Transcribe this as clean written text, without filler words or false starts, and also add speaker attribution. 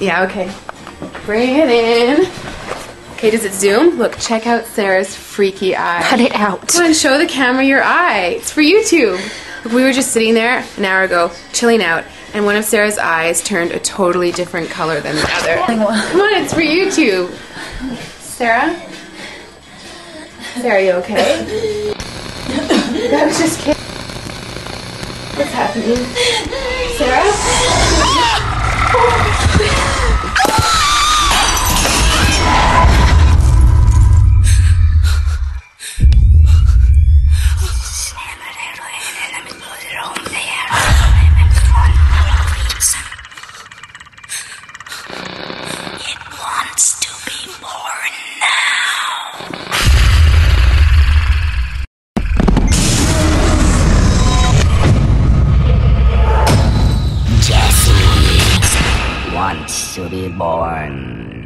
Speaker 1: Yeah, okay. Bring it in. Okay, does it zoom? Look, check out Sarah's freaky eye.
Speaker 2: Cut it out.
Speaker 1: Come on, show the camera your eye. It's for YouTube. Look, we were just sitting there an hour ago, chilling out, and one of Sarah's eyes turned a totally different color than the other. Come on, it's for YouTube. Sarah? Sarah, are you okay? That was just kidding. What's happening? Sarah?
Speaker 3: Wants to be born